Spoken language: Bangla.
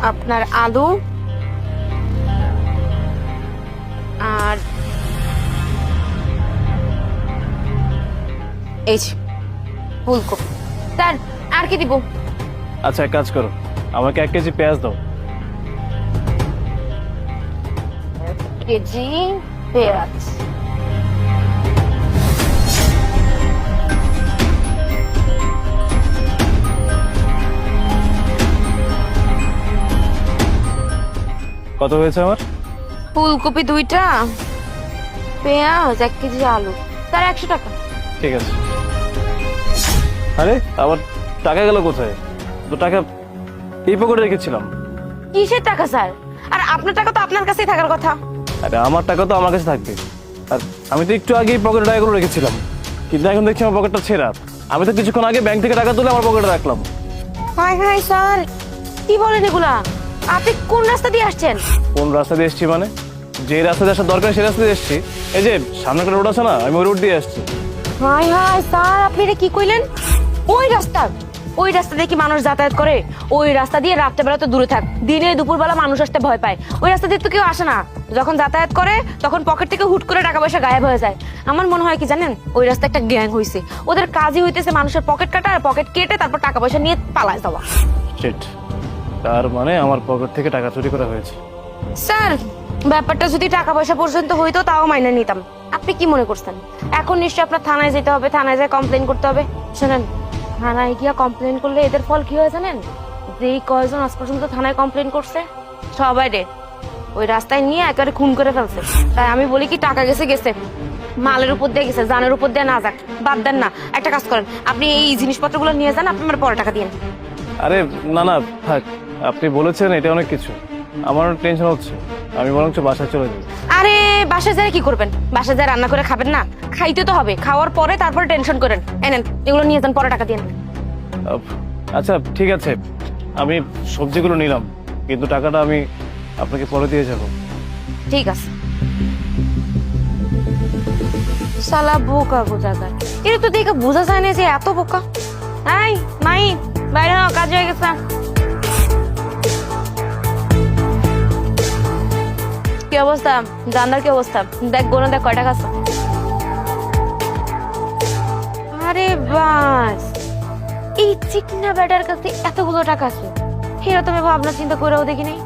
আপনার আলু আর এই যে ফুলকপি। স্যার আর কি দিব? আচ্ছা এক কাজ করো, আমাকে 1 কেজি পেঁয়াজ দাও। কেজি পেঁয়াজ। কত হয়েছে আমার? ফুলকপি 2টা, পেঁয়াজ 1 কেজি, আলু স্যার 100 টাকা। ঠিক আছে। আরে আমার টাকা গেল কোথায়? তো টাকা এই পকেটে রেখেছিলাম। কিসের টাকা স্যার? আর আপনার টাকা তো আপনার কাছেই থাকার কথা। আরে আমার টাকা তো আমার কাছে থাকবে। আর আমি তো একটু আগেই পকেটে টাকাগুলো রেখেছিলাম, কিন্তু এখন দেখছি আমার পকেটটা ছেঁড়া। আমি তো কিছুক্ষণ আগে ব্যাংক থেকে টাকা তুলে আমার পকেটে রাখলাম। হাই হাই স্যার, কি বলেন এগুলা? আপনি কোন রাস্তা দিয়ে আসছেন? কোন রাস্তা দিয়ে এসছি মানে? যে রাস্তা দিয়ে আসার দরকার সেই রাস্তা দিয়ে এসছি। এই যে সামনে একটা রোড আছে না, আমি ওই রোড দিয়ে আসছি। হাই হাই স্যার, আপনি এটা কি কইলেন? ওই রাস্তা, ওই রাস্তা দিয়ে কি মানুষ যাতায়াত করে? ওই রাস্তা দিয়ে রাত্রেবেলা তো দূরে থাক, দিনে দুপুরবেলা মানুষ আসতে ভয় পায়। ওই রাস্তা দিয়ে তো কেউ আসে না। যখন যাতায়াত করে তখন পকেট থেকে হুট করে টাকা পয়সা গায়েব হয়ে যায়। আমার মনে হয় কি জানেন, ওই রাস্তা একটা গ্যাং হইছে। ওদের কাজই হইতেছে মানুষের পকেট কাটা আর পকেট কেটে তারপর টাকা পয়সা নিয়ে পালায় যাওয়া। শিট, তার মানে আমার পকেট থেকে টাকা চুরি করা হয়েছে। স্যার ব্যাপারটা যদি টাকা পয়সা পর্যন্ত হইতো তাও মাইনে নিতাম। আপনি কি মনে করছেন এখন নিশ্চয় আপনার থানায় যেতে হবে, থানায় যেয়ে কমপ্লেন করতে হবে? শুনেন, থানায় গিয়া কমপ্লেন করলে এদের ফল কি হয় জানেন? যেই কয়জন আজ পর্যন্ত থানায় কমপ্লেন করছে সবাই রে ওই রাস্তায় নিয়ে একেবারে খুন করে ফেলছে। তাই আমি বলি কি, টাকা গেছে গেছে, মালের উপর দিয়ে গেছে, জানের উপর দিয়ে না যাক, বাদ দেন না। একটা কাজ করেন, আপনি এই জিনিসপত্রগুলো নিয়ে যান, আপনি আমার পরে টাকা দিন। আরে না না থাক, আপনি বলেছেন এটা অনেক কিছু, আমার টেনশন হচ্ছে। আমি বরঞ্চ বাসায় চলে যাই। আরে বাসায় যায় কি করবেন? বাসায় যায় রান্না করে খাবেন না? খাইতে তো হবে, খাওয়ার পরে তারপরে টেনশন করেন। এনেন এগুলো নিয়ে যান, পরে টাকা দিন। আচ্ছা ঠিক আছে, আমি সবজিগুলো নিলাম, কিন্তু টাকাটা আমি আপনাকে পরে দিয়ে যাব। ঠিক আছে। শালা বোকা কোথাকার, এটা তো দেখে বোঝা যায় না যে এত বোকা। এই মাই, বাইরে নাও, কাজ হয়ে গেছে। কি অবস্থা জানার? কি অবস্থা দেখ, গোনা দেখ কয় টাকা আছে। আরে বাস, এই চিকনা বেটার কাছে এতগুলো টাকা আছে, এরা তুমি ভাবনা চিন্তা করেও দেখি নাই।